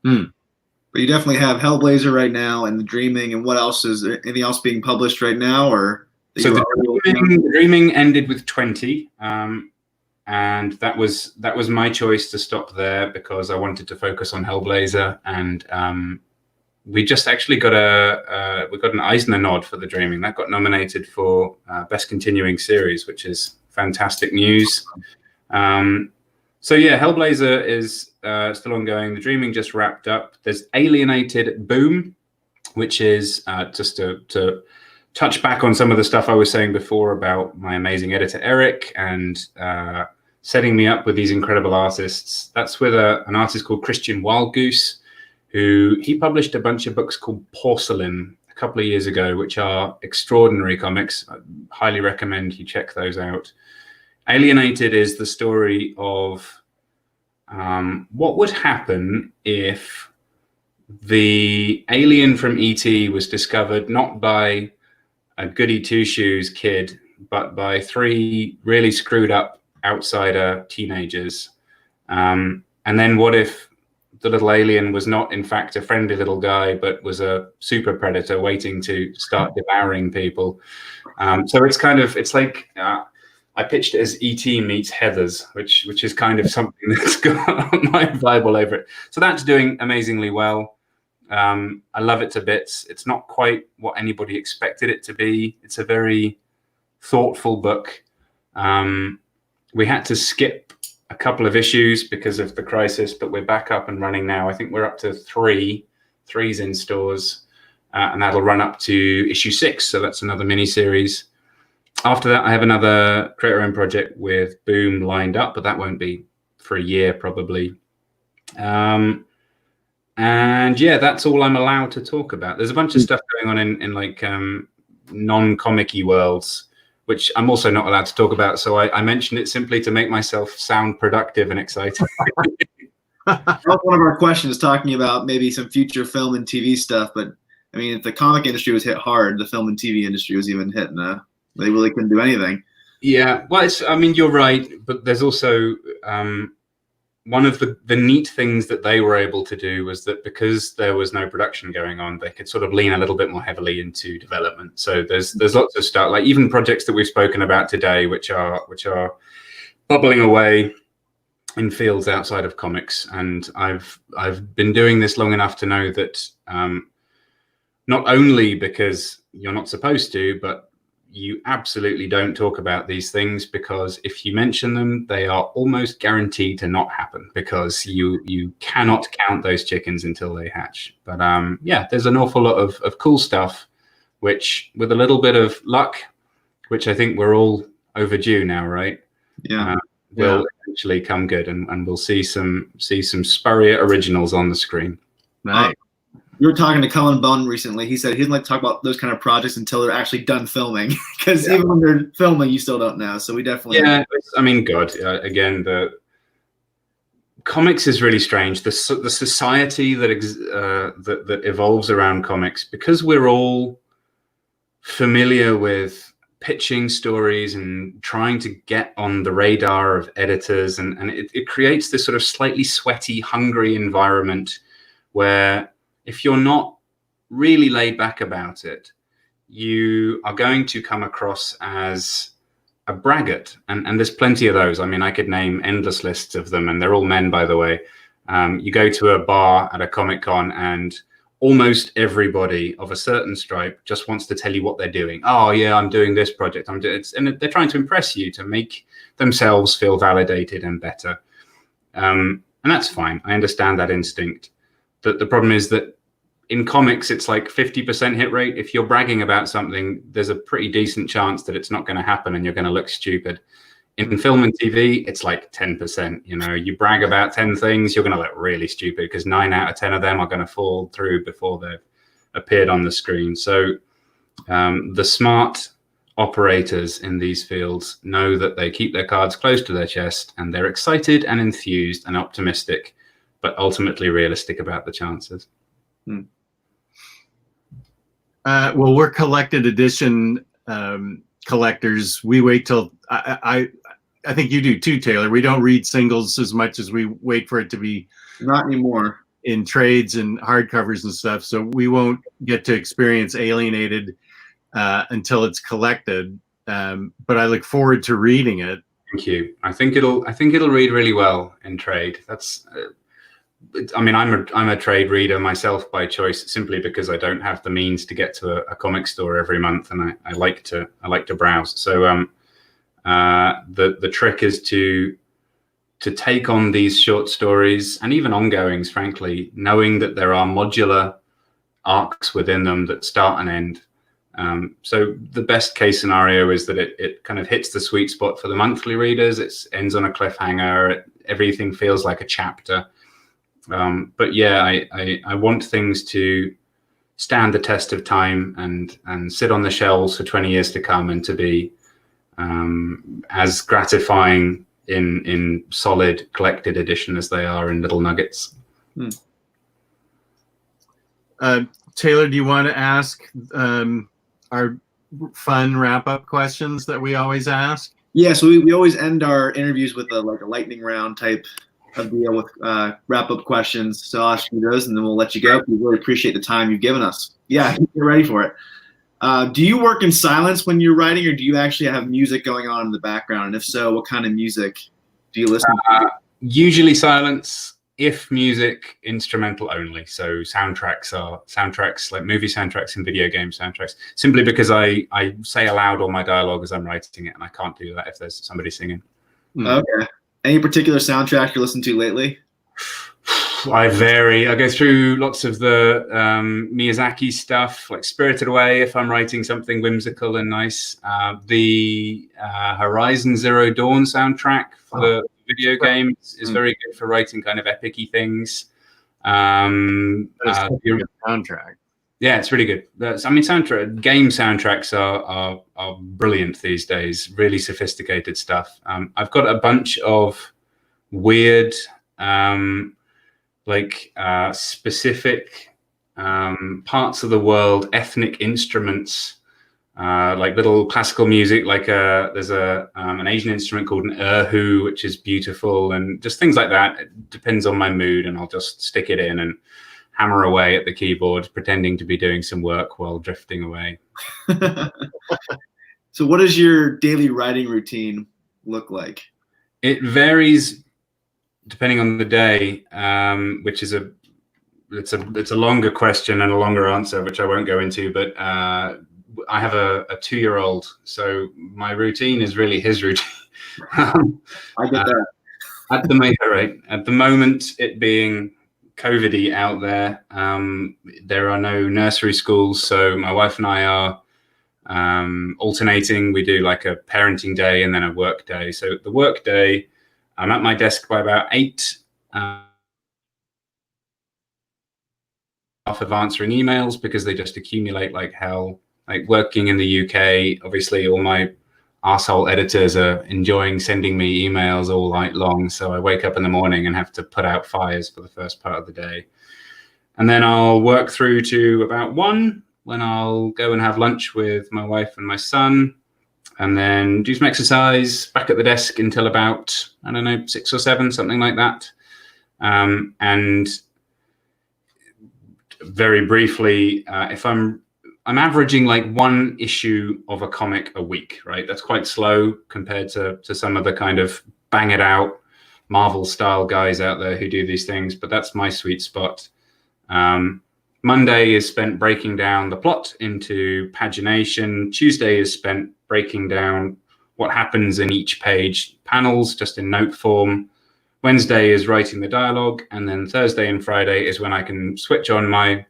But you definitely have Hellblazer right now and The Dreaming, and what else is there? Anything else being published right now, or so the Dreaming ended with 20, and that was my choice to stop there because I wanted to focus on Hellblazer, and we just actually got an Eisner nod for The Dreaming. That got nominated for Best Continuing Series, which is fantastic news. So yeah, Hellblazer is still ongoing. The Dreaming just wrapped up. There's Alienated Boom, which is just to touch back on some of the stuff I was saying before about my amazing editor, Eric, and setting me up with these incredible artists. That's with an artist called Christian Wildgoose, who he published a bunch of books called Porcelain a couple of years ago, which are extraordinary comics. I highly recommend you check those out. Alienated is the story of what would happen if the alien from E.T. was discovered not by a goody two-shoes kid, but by 3 really screwed up outsider teenagers. And then what if the little alien was not, in fact, a friendly little guy, but was a super predator waiting to start devouring people? So it's like I pitched it as E.T. meets Heathers, which is kind of something that's got my vibe all over it. So that's doing amazingly well. I love it to bits. It's not quite what anybody expected it to be. It's a very thoughtful book. We had to skip a couple of issues because of the crisis, but we're back up and running now. I think we're up to 3's in stores, and that'll run up to issue 6. So that's another mini series. After that, I have another creator-owned project with Boom lined up, but that won't be for a year probably. And yeah, that's all I'm allowed to talk about. There's a bunch of stuff going on in like non-comic-y worlds, which I'm also not allowed to talk about. So I mentioned it simply to make myself sound productive and exciting. One of our questions talking about maybe some future film and TV stuff, but I mean, if the comic industry was hit hard, the film and TV industry was even hit, and they really couldn't do anything. Yeah, well, I mean, you're right, but there's also one of the neat things that they were able to do was that because there was no production going on, they could sort of lean a little bit more heavily into development. So there's lots of stuff, like even projects that we've spoken about today, which are bubbling away in fields outside of comics. And I've been doing this long enough to know that not only because you're not supposed to, but you absolutely don't talk about these things, because if you mention them, they are almost guaranteed to not happen, because you cannot count those chickens until they hatch. But yeah, there's an awful lot of cool stuff, which with a little bit of luck, which I think we're all overdue now, right? Yeah. Will eventually come good, and we'll see some Spurrier originals on the screen. Right. We were talking to Cullen Bunn recently. He said he doesn't like to talk about those kind of projects until they're actually done filming, because even when they're filming, you still don't know. So we definitely. Yeah, I mean, God, again, the comics is really strange. The society that evolves around comics, because we're all familiar with pitching stories and trying to get on the radar of editors, and it creates this sort of slightly sweaty, hungry environment where, if you're not really laid back about it, you are going to come across as a braggart. And there's plenty of those. I mean, I could name endless lists of them, and they're all men, by the way. You go to a bar at a Comic-Con and almost everybody of a certain stripe just wants to tell you what they're doing. Oh, yeah, I'm doing this project. And they're trying to impress you, to make themselves feel validated and better. And that's fine. I understand that instinct. The problem is that in comics, it's like 50% hit rate. If you're bragging about something, there's a pretty decent chance that it's not going to happen and you're going to look stupid. In film and TV, it's like 10%. You know, you brag about 10 things, you're going to look really stupid, because 9 out of 10 of them are going to fall through before they've appeared on the screen. So the smart operators in these fields know that they keep their cards close to their chest, and they're excited and enthused and optimistic but ultimately realistic about the chances. Well, we're collected edition collectors. We wait till I think you do too, Taylor. We don't read singles as much as we wait for it to be Not anymore. in trades and hardcovers and stuff. So we won't get to experience Alienated until it's collected. But I look forward to reading it. Thank you. I think it'll read really well in trade. That's. I mean, I'm a trade reader myself by choice, simply because I don't have the means to get to a comic store every month, and I like to browse. So the trick is to take on these short stories and even ongoings, frankly, knowing that there are modular arcs within them that start and end. So the best case scenario is that it kind of hits the sweet spot for the monthly readers. It ends on a cliffhanger. Everything feels like a chapter. But yeah, I want things to stand the test of time and sit on the shelves for 20 years to come, and to be as gratifying in solid collected edition as they are in little nuggets. Taylor, do you want to ask our fun wrap-up questions that we always ask? Yeah, so we always end our interviews with a lightning round type of deal with wrap-up questions. So I'll ask you those, and then we'll let you go. We really appreciate the time you've given us. Yeah, you're ready for it. Do you work in silence when you're writing, or do you actually have music going on in the background? And if so, what kind of music do you listen to? Usually silence, if music, instrumental only. So soundtracks like movie soundtracks and video game soundtracks, simply because I say aloud all my dialogue as I'm writing it, and I can't do that if there's somebody singing. Okay. Any particular soundtrack you're listening to lately? I vary. I go through lots of the Miyazaki stuff, like Spirited Away, if I'm writing something whimsical and nice. The Horizon Zero Dawn soundtrack for the video game is very good for writing kind of epic-y things. Soundtrack. Yeah, it's really good. Game soundtracks are brilliant these days. Really sophisticated stuff. I've got a bunch of weird, specific parts of the world, ethnic instruments, like little classical music. Like there's an Asian instrument called an erhu, which is beautiful, and just things like that. It depends on my mood, and I'll just stick it in and hammer away at the keyboard, pretending to be doing some work while drifting away. So what does your daily writing routine look like? It varies depending on the day, which is it's a longer question and a longer answer, which I won't go into, but I have a 2-year-old, so my routine is really his routine. I get that. At the moment, it being COVID-y out there, there are no nursery schools, so my wife and I are alternating. We do like a parenting day and then a work day. So the work day, I'm at my desk by about 8, off of answering emails because they just accumulate like hell. Like working in the UK, obviously all my arsehole editors are enjoying sending me emails all night long. So I wake up in the morning and have to put out fires for the first part of the day. And then I'll work through to about 1, when I'll go and have lunch with my wife and my son, and then do some exercise, back at the desk until about, 6 or 7, something like that. And very briefly, if I'm averaging like 1 issue of a comic a week, right? That's quite slow compared to some of the kind of bang it out Marvel style guys out there who do these things, but that's my sweet spot. Monday is spent breaking down the plot into pagination. Tuesday is spent breaking down what happens in each page, panels just in note form. Wednesday is writing the dialogue, and then Thursday and Friday is when I can switch on my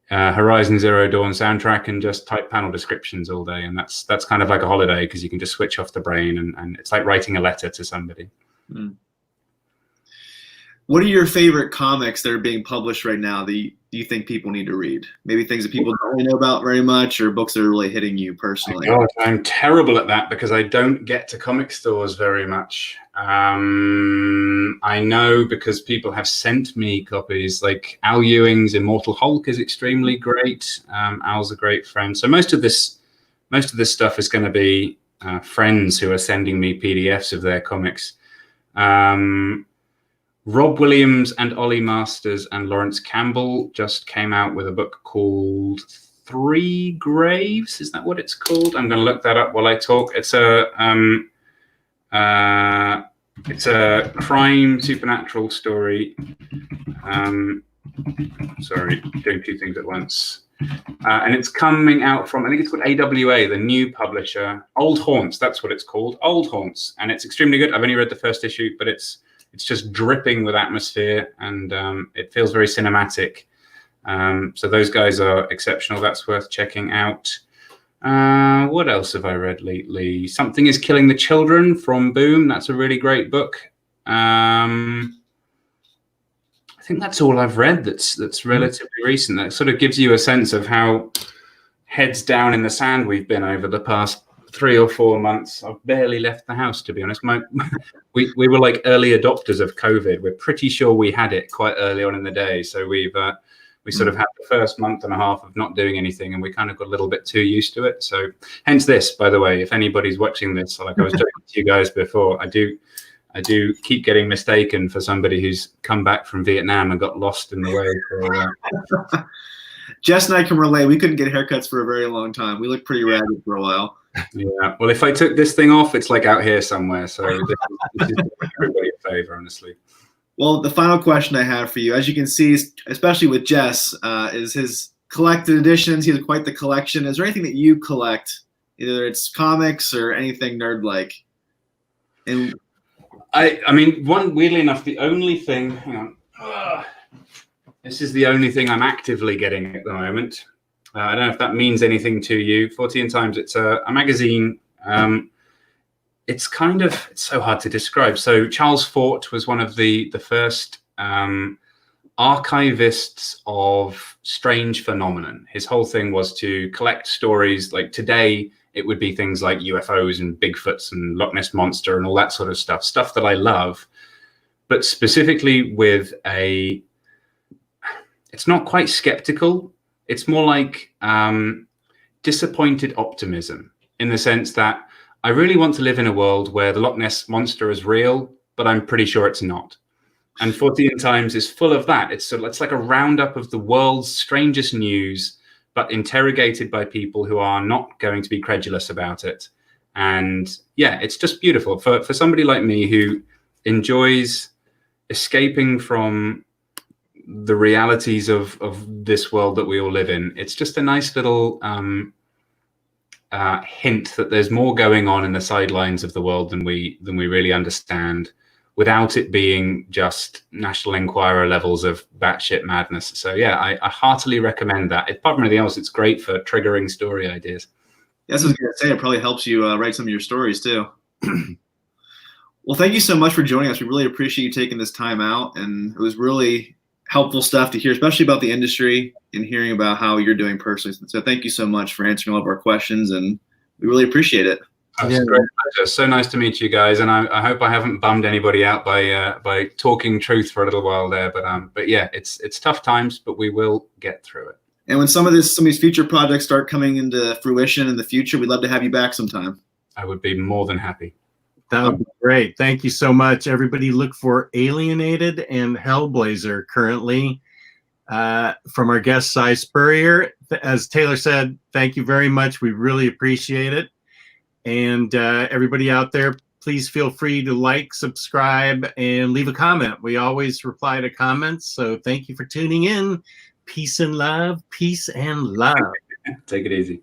Horizon Zero Dawn soundtrack and just type panel descriptions all day. And that's kind of like a holiday because you can just switch off the brain, and it's like writing a letter to somebody. What are your favorite comics that are being published right now that do you think people need to read? Maybe things that people don't really know about very much, or books that are really hitting you personally. God, I'm terrible at that because I don't get to comic stores very much. I know because people have sent me copies. Like Al Ewing's Immortal Hulk is extremely great. Al's a great friend. So most of this stuff is going to be friends who are sending me PDFs of their comics. Rob Williams and Ollie Masters and Lawrence Campbell just came out with a book called Three Graves. Is that what it's called? I'm going to look that up while I talk. It's a crime supernatural story. Sorry, doing two things at once. And it's coming out from, I think it's called AWA, the new publisher. Old Haunts, that's what it's called. Old Haunts. And it's extremely good. I've only read the first issue, but it's just dripping with atmosphere, and it feels very cinematic. So those guys are exceptional. That's worth checking out. What else have I read lately? Something is Killing the Children from Boom. That's a really great book. I think that's all I've read that's relatively recent. That sort of gives you a sense of how heads down in the sand we've been over the past 3 or 4 months. I've barely left the house, to be honest. We were like early adopters of COVID. We're pretty sure we had it quite early on in the day. So we sort of had the first month and a half of not doing anything, and we kind of got a little bit too used to it. So hence this, by the way, if anybody's watching this, like I was joking to you guys before, I do keep getting mistaken for somebody who's come back from Vietnam and got lost in the way. For, Jess and I can relate. We couldn't get haircuts for a very long time. We looked pretty ragged for a while. Yeah. Well, if I took this thing off, it's like out here somewhere. So this is doing everybody a favor, honestly. Well, the final question I have for you, as you can see, especially with Jess, is his collected editions. He has quite the collection. Is there anything that you collect, either it's comics or anything nerd-like? And I mean, weirdly enough, the only thing, hang on, this is the only thing I'm actively getting at the moment. I don't know if that means anything to you. 14 Times, it's a magazine. It's so hard to describe. So Charles Fort was one of the first archivists of strange phenomenon. His whole thing was to collect stories. Like today, it would be things like UFOs and Bigfoots and Loch Ness Monster and all that sort of stuff that I love. But specifically with it's not quite skeptical. It's more like disappointed optimism, in the sense that I really want to live in a world where the Loch Ness Monster is real, but I'm pretty sure it's not. And 14 Times is full of that. It's like a roundup of the world's strangest news, but interrogated by people who are not going to be credulous about it. And yeah, it's just beautiful for somebody like me who enjoys escaping from the realities of this world that we all live in. It's just a nice little hint that there's more going on in the sidelines of the world than we really understand, without it being just National Enquirer levels of batshit madness. So yeah, I heartily recommend that. Apart from anything else, it's great for triggering story ideas. Yes, I was going to say, it probably helps you write some of your stories too. Well, thank you so much for joining us. We really appreciate you taking this time out, and it was really helpful stuff to hear, especially about the industry and hearing about how you're doing personally. So thank you so much for answering all of our questions, and we really appreciate it. It's a great pleasure. So nice to meet you guys, and I hope I haven't bummed anybody out by talking truth for a little while there. But yeah, it's tough times, but we will get through it. And when some of these future projects start coming into fruition in the future, we'd love to have you back sometime. I would be more than happy. That would be great. Thank you so much. Everybody look for Alienated and Hellblazer currently from our guest, Si Spurrier. As Taylor said, thank you very much. We really appreciate it. And everybody out there, please feel free to like, subscribe, and leave a comment. We always reply to comments. So thank you for tuning in. Peace and love. Peace and love. Take it easy.